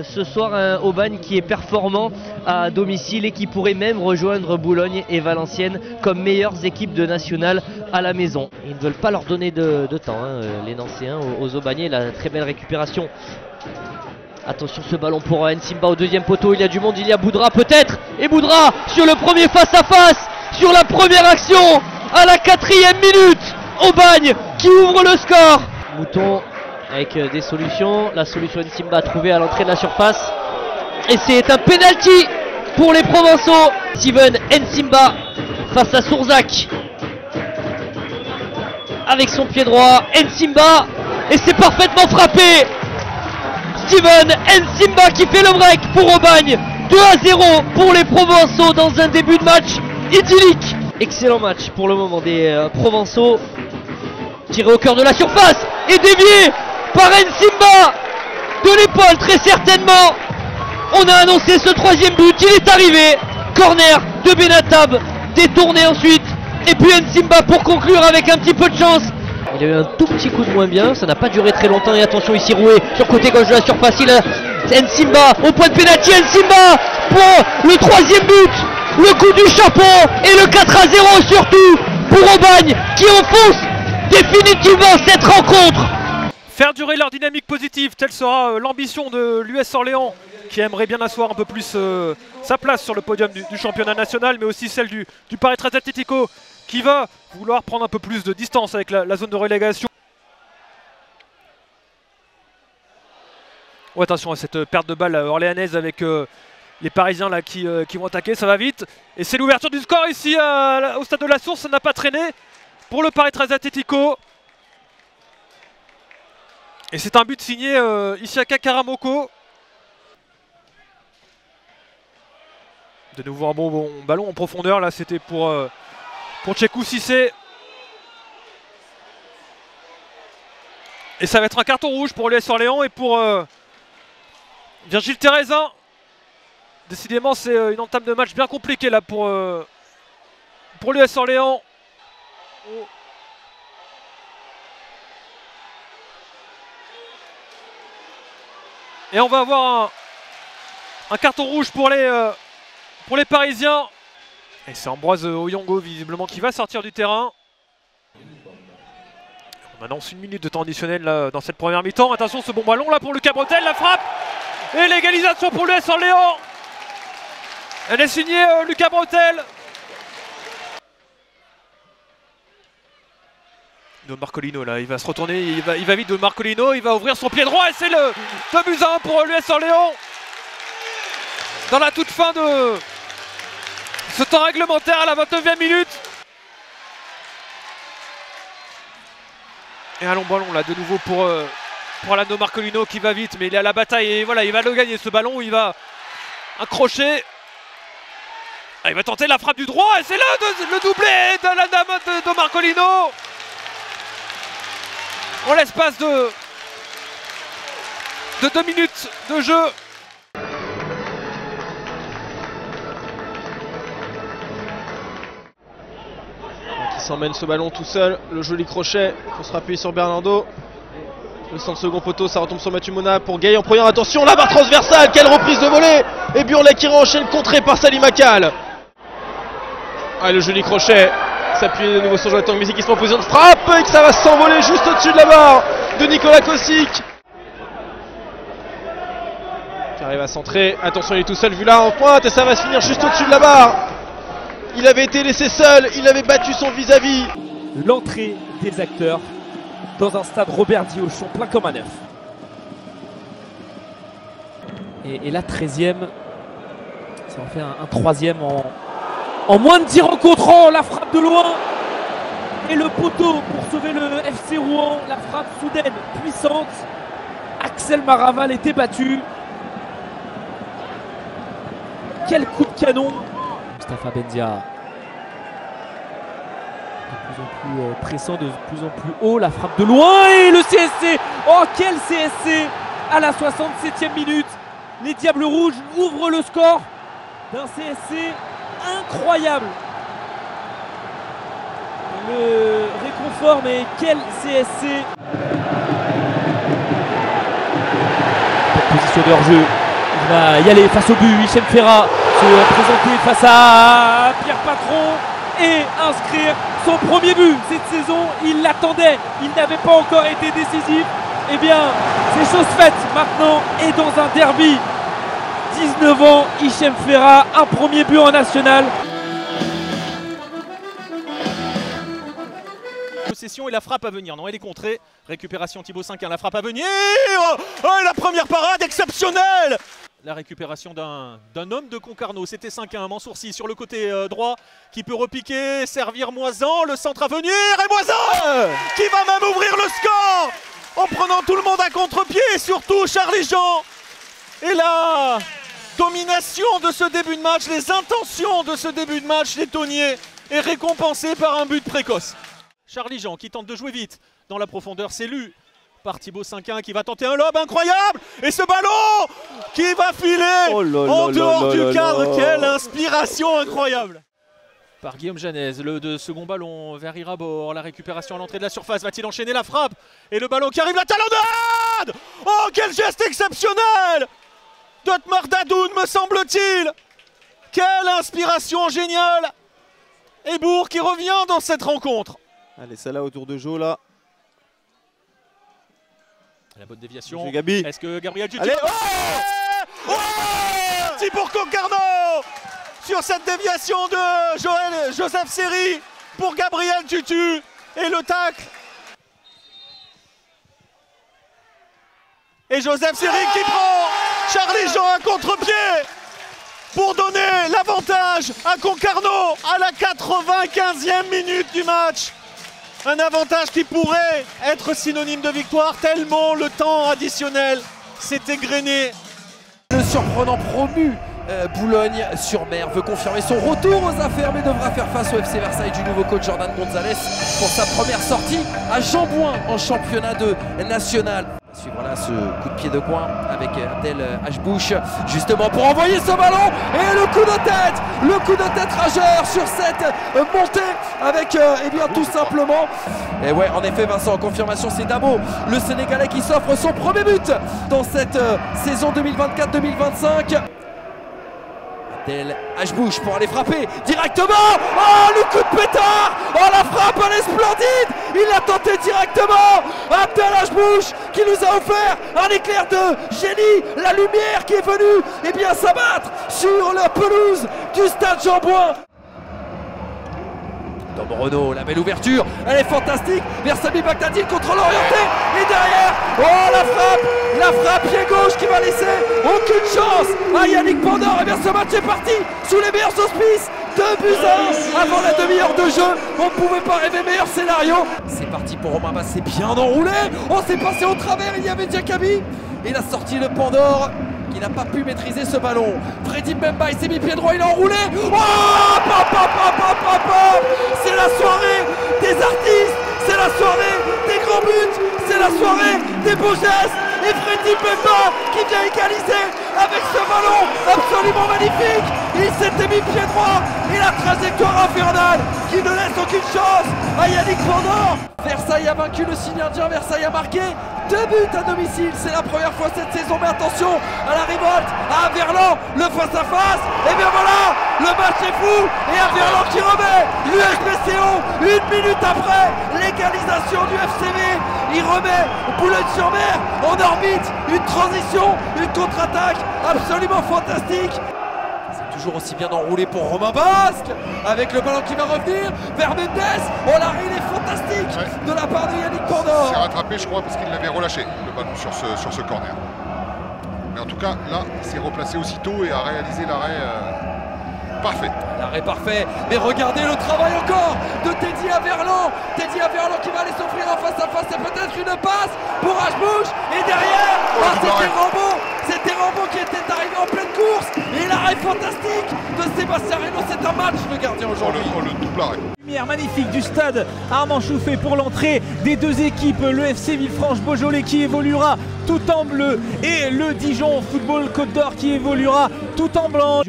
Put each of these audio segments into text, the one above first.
ce soir un Aubagne qui est performant à domicile et qui pourrait même rejoindre Boulogne et Valenciennes comme meilleures équipes de nationale à la maison. Ils ne veulent pas leur donner de temps, les Nancéens aux Aubagnais. La très belle récupération. Attention ce ballon pour Nsimba au deuxième poteau, il y a du monde, il y a Boudra peut-être. Et Boudra sur le premier face-à-face, sur la première action, à la 4e minute. Aubagne qui ouvre le score. Mouton avec des solutions, la solution Nsimba trouvée à l'entrée de la surface. Et c'est un penalty pour les Provençaux. Steven Nsimba face à Sourzac. Avec son pied droit, Nsimba. Et c'est parfaitement frappé. Steven Nsimba qui fait le break pour Aubagne. 2-0 pour les Provençaux dans un début de match idyllique. Excellent match pour le moment des Provençaux. Tiré au cœur de la surface et dévié par Nsimba de l'épaule très certainement. On a annoncé ce troisième but, il est arrivé. Corner de Benatab, détourné ensuite. Et puis Nsimba pour conclure avec un petit peu de chance. Il a eu un tout petit coup de moins bien, ça n'a pas duré très longtemps. Et attention ici Roué sur côté gauche de la surface. Il a Nsimba au point de pénalty. Nsimba pour le troisième but. Le coup du chapeau et le 4-0 surtout pour Aubagne qui enfonce définitivement cette rencontre. Faire durer leur dynamique positive, telle sera l'ambition de l'US Orléans qui aimerait bien asseoir un peu plus sa place sur le podium du championnat national, mais aussi celle du Paris Très Atlético qui va vouloir prendre un peu plus de distance avec la zone de relégation. Oh, attention à cette perte de balle orléanaise avec les Parisiens là qui vont attaquer, ça va vite. Et c'est l'ouverture du score ici au stade de la Source, ça n'a pas traîné pour le Paris Très Atlético. Et c'est un but signé Isiaka Karamoko. De nouveau un bon ballon en profondeur, là c'était pour Tchekou Cissé. Et ça va être un carton rouge pour l'US Orléans et pour Virgile Thérezin. Décidément c'est une entame de match bien compliquée là pour l'US Orléans. Oh. Et on va avoir un carton rouge pour les Parisiens. Et c'est Ambroise Oyongo visiblement qui va sortir du terrain. On annonce 1 minute de temps additionnel là, dans cette première mi-temps. Attention ce bon ballon là pour Lucas Bretel, la frappe. Et l'égalisation pour l'US Orléans. Elle est signée Lucas Bretel. Don Marcolino là, il va se retourner, il va vite Don Marcolino, il va ouvrir son pied droit et c'est le 2-1 pour l'US Orléans. Dans la toute fin de ce temps réglementaire à la 29e minute. Et un long ballon là de nouveau pour Alano Marcolino qui va vite, mais il est à la bataille et voilà, il va le gagner ce ballon, il va accrocher. Ah, il va tenter la frappe du droit et c'est le doublé de Marcolino. En l'espace de 2 minutes de jeu. Qui s'emmène ce ballon tout seul, le joli crochet pour se rappuyer sur Bernardo. Le centre second poteau, ça retombe sur Mathieu Mona pour Gay en première. Attention, la barre transversale, quelle reprise de volée. Et Burlet qui enchaîne, contré par Salim Akal. Ah, le joli crochet. S'appuyer de nouveau sur Jonathan Messi qui se met en position de frappe et que ça va s'envoler juste au-dessus de la barre de Nicolas Kosic. Qui arrive à centrer. Attention, il est tout seul vu là en pointe et ça va se finir juste au-dessus de la barre. Il avait été laissé seul, il avait battu son vis-à-vis. L'entrée des acteurs dans un stade Robert Diochon plein comme un neuf. Et la 13e, ça en fait un 3e en moins de 10 rencontres. Oh, la frappe de loin et le poteau pour sauver le FC Rouen. La frappe soudaine, puissante. Axel Maraval était battu. Quel coup de canon. Moustapha Bendia. De plus en plus pressant, de plus en plus haut. La frappe de loin et le CSC. Oh, quel CSC à la 67e minute. Les Diables Rouges ouvrent le score d'un CSC incroyable. Le réconfort, mais quel CSC. Position de hors-jeu. qui va y aller face au but. Hichem Ferra se présenter face à Pierre Patron et inscrire son premier but cette saison. Il l'attendait, il n'avait pas encore été décisif. Eh bien, c'est chose faite maintenant et dans un derby. 19 ans, Hichem Ferra, un premier but en national. Possession et la frappe à venir. Non, elle est contrée. Récupération Thibaut Cinquin, la frappe à venir. Oh, la première parade exceptionnelle. La récupération d'un homme de Concarneau. C'était Cinquin, Mansourci sur le côté droit qui peut repiquer, servir Moisan. Le centre à venir et Moisan qui va même ouvrir le score en prenant tout le monde à contre-pied et surtout Charlie Jean. Et la domination de ce début de match, les intentions de ce début de match, les Tonniers, est récompensée par un but précoce. Charlie Jean qui tente de jouer vite dans la profondeur, c'est lu par Thibaut Cinquin qui va tenter un lob incroyable et ce ballon qui va filer en dehors du cadre. Quelle inspiration incroyable par Guillaume Janez. Le second ballon vers Irabor, la récupération à l'entrée de la surface, va-t-il enchaîner la frappe et le ballon qui arrive, la talonnade. Oh, quel geste exceptionnel d'Otmar Dadoun, me semble-t-il. Quelle inspiration géniale. Et Bourg qui revient dans cette rencontre. Allez, celle-là autour de Jo là. La bonne déviation. Est-ce que Gabriel Tutu... Allez, C'est pour Concarneau sur cette déviation de Joseph Seri pour Gabriel Tutu et le tacle. Et Joseph Seri qui prend Charlie Jean à contre-pied pour donner l'avantage à Concarneau à la 95e minute du match. Un avantage qui pourrait être synonyme de victoire tellement le temps additionnel s'est égrené. Le surprenant promu Boulogne-sur-Mer veut confirmer son retour aux affaires mais devra faire face au FC Versailles du nouveau coach Jordan Gonzalez pour sa première sortie à Jambouin en championnat de national. Suivre là ce coup de pied de coin avec Abdel Hachbouch justement pour envoyer ce ballon et le coup de tête rageur sur cette montée avec eh bien tout simplement, et ouais en effet Vincent, en confirmation c'est Dabo le Sénégalais qui s'offre son premier but dans cette saison 2024-2025. Abdel Hachbouch pour aller frapper directement. Oh, le coup de pétard. Oh, la frappe elle est splendide. Il l'a tenté directement. Abdel Hachbouch qui nous a offert un éclair de génie, la lumière qui est venue eh bien s'abattre sur la pelouse du stade Jambouin. Tom Renaud, la belle ouverture, elle est fantastique vers Sami Bagdadi, contrôle orienté et derrière, oh la frappe pied gauche qui va laisser aucune chance à Yannick Pandor. Et bien ce match est parti sous les meilleurs auspices, 2-1 avant la demi-heure de jeu, on ne pouvait pas rêver meilleur scénario. C'est parti pour Romain Basse, c'est bien enroulé, on s'est passé au travers, il y avait Diakabi, il a sorti le Pandor qui n'a pas pu maîtriser ce ballon. Freddy Mbemba, il s'est mis pied droit, il a enroulé. Oh, c'est la soirée des artistes, c'est la soirée des grands buts, c'est la soirée des beaux gestes. Et Freddy Mbemba qui vient égaliser avec ce ballon absolument magnifique. Il s'était mis pied droit et la trajectoire infernale qui ne laisse aucune chance à Yannick Pandor. Versailles a vaincu le signe indien, Versailles a marqué 2 buts à domicile, c'est la première fois cette saison, mais attention à la révolte, à Verlan, le face-à-face, et bien voilà, le match est fou, et à Verlan qui remet l'USBCO, 1 minute après l'égalisation du FCV, il remet Boulogne-sur-Mer en orbite, une transition, une contre-attaque absolument fantastique. Toujours aussi bien enroulé pour Romain Basque avec le ballon qui va revenir vers Mendes. Oh l'arrêt il est fantastique de la part de Yannick Pandor. Il s'est rattrapé je crois parce qu'il l'avait relâché le ballon sur ce corner. Mais en tout cas là il s'est replacé aussitôt et a réalisé l'arrêt parfait. L'arrêt parfait, mais regardez le travail encore de Teddy Averlan. Teddy Averlan qui va aller s'offrir en face à face, c'est peut-être une passe pour Hachbouch et derrière, c'était Rambo qui était arrivé en pleine course et l'arrêt fantastique de Sébastien Reynaud, c'est un match le gardien aujourd'hui. Le double arrêt. Lumière magnifique du stade Armand Chouffet pour l'entrée des deux équipes, le FC Villefranche-Beaujolais qui évoluera tout en bleu et le Dijon Football Côte d'Or qui évoluera tout en blanc.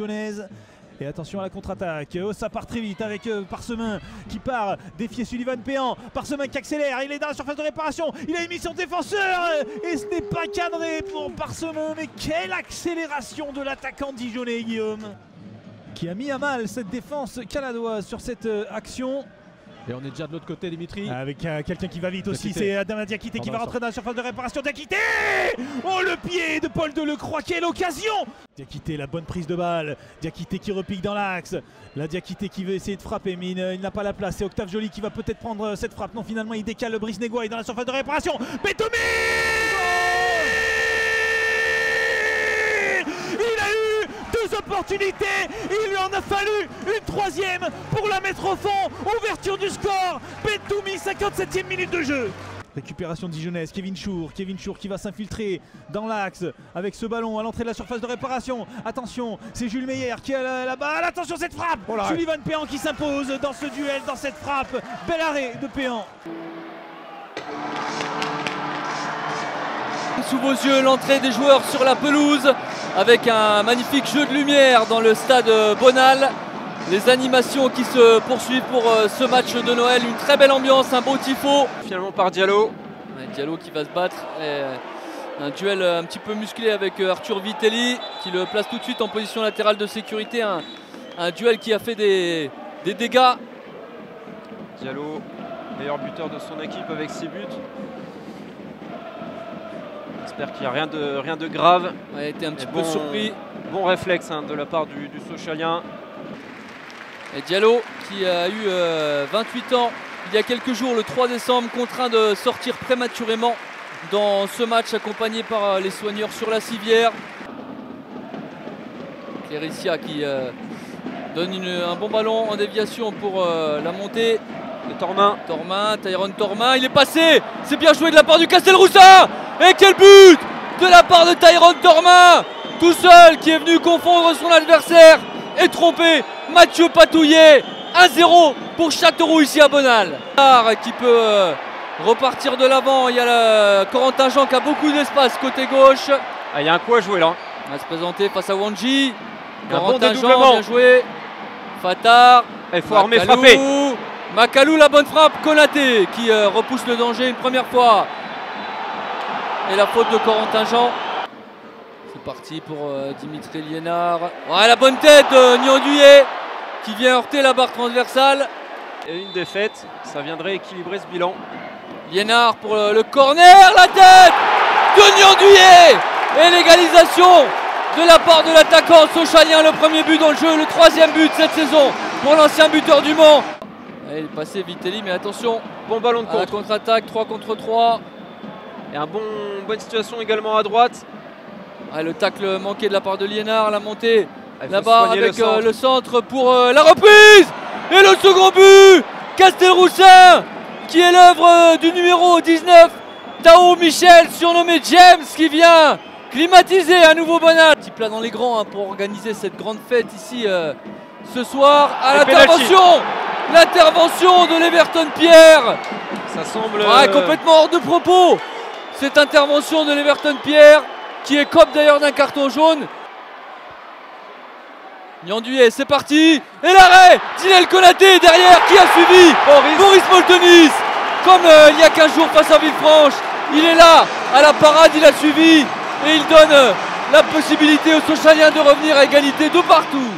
Et attention à la contre-attaque, ça part très vite avec Parsemin qui part défier Sullivan Péan. Parsemin qui accélère, il est dans la surface de réparation, il a émis son défenseur et ce n'est pas cadré pour Parsemin. Mais quelle accélération de l'attaquant dijonnais, Guillaume, qui a mis à mal cette défense caladoise sur cette action. Et on est déjà de l'autre côté, Dimitri. Avec quelqu'un qui va vite aussi, Diakité. c'est Adama Diakité qui va rentrer dans la surface de réparation. Diakité! Oh, le pied de Paul Delecroix, quelle occasion! Diakité, la bonne prise de balle. Diakité qui repique dans l'axe. La Diakité qui veut essayer de frapper, mais il n'a pas la place. C'est Octave Joly qui va peut-être prendre cette frappe. Non, finalement, il décale le Brice-Negouaï dans la surface de réparation. Betoumi! Il a eu deux opportunités, il lui en a fallu une troisième pour la mettre au fond. Ouverture du score, Betoumi, 57e minute de jeu. Récupération dijonnaise, Kevin Chour qui va s'infiltrer dans l'axe avec ce ballon à l'entrée de la surface de réparation. Attention, c'est Jules Meyer qui a la balle. Attention, cette frappe, Sullivan Péan qui s'impose dans ce duel, dans cette frappe. Bel arrêt de Péan. Sous vos yeux, l'entrée des joueurs sur la pelouse avec un magnifique jeu de lumière dans le stade Bonal. Les animations qui se poursuivent pour ce match de Noël, une très belle ambiance, un beau tifo. Finalement par Diallo. Diallo qui va se battre. Un duel un petit peu musclé avec Arthur Vitelli qui le place tout de suite en position latérale de sécurité. Un duel qui a fait des dégâts. Diallo, meilleur buteur de son équipe avec 6 buts. J'espère qu'il n'y a rien de grave. Il a été un petit peu surpris. Bon réflexe de la part du Sochalien. Et Diallo qui a eu 28 ans il y a quelques jours, le 3 décembre, contraint de sortir prématurément dans ce match accompagné par les soigneurs sur la civière. Cléricia qui donne un bon ballon en déviation pour la montée. De Tormin, Tyrone Tormin, il est passé, c'est bien joué de la part du Castelroussin. Et quel but de la part de Tyrone Tormin, tout seul, qui est venu confondre son adversaire et tromper Mathieu Patouillet. 1-0 pour Châteauroux ici à Bonal. Qui peut repartir de l'avant, il y a Corentin Jean qui a beaucoup d'espace côté gauche. Il y a un coup à jouer là. On va se présenter face à Wanji. Corentin Jean, bien joué. Fatar. Il faut armer, frapper. Macalou, la bonne frappe. Konaté qui repousse le danger une première fois. Et la faute de Corentin Jean. C'est parti pour Dimitri Liénard. Ouais, la bonne tête de Niandouillet qui vient heurter la barre transversale. Et une défaite, ça viendrait équilibrer ce bilan. Liénard pour le corner, la tête de Niandouillet. Et l'égalisation de la part de l'attaquant Sochalien, le premier but dans le jeu, le troisième but cette saison pour l'ancien buteur du Mans. Il est passé Vitelli, mais attention, bon ballon de contre. Contre-attaque, 3 contre 3. Et bonne situation également à droite. Le tacle manqué de la part de Liénard, la montée là-bas avec le centre pour la reprise. Et le second but, Castelroussin, qui est l'œuvre du numéro 19, Tao Michel, surnommé James, qui vient climatiser à nouveau Bonal. Petit plat dans les grands pour organiser cette grande fête ici ce soir. À l'intervention de l'Everton Pierre. Ça semble complètement hors de propos. Cette intervention de l'Everton Pierre qui écope d'ailleurs d'un carton jaune. Niandouillet, c'est parti. Et l'arrêt Dinel Konaté derrière qui a suivi Boris Moltenis. Comme il y a 15 jours face à Villefranche. Il est là à la parade, il a suivi. Et il donne la possibilité aux Sochaliens de revenir à égalité de partout.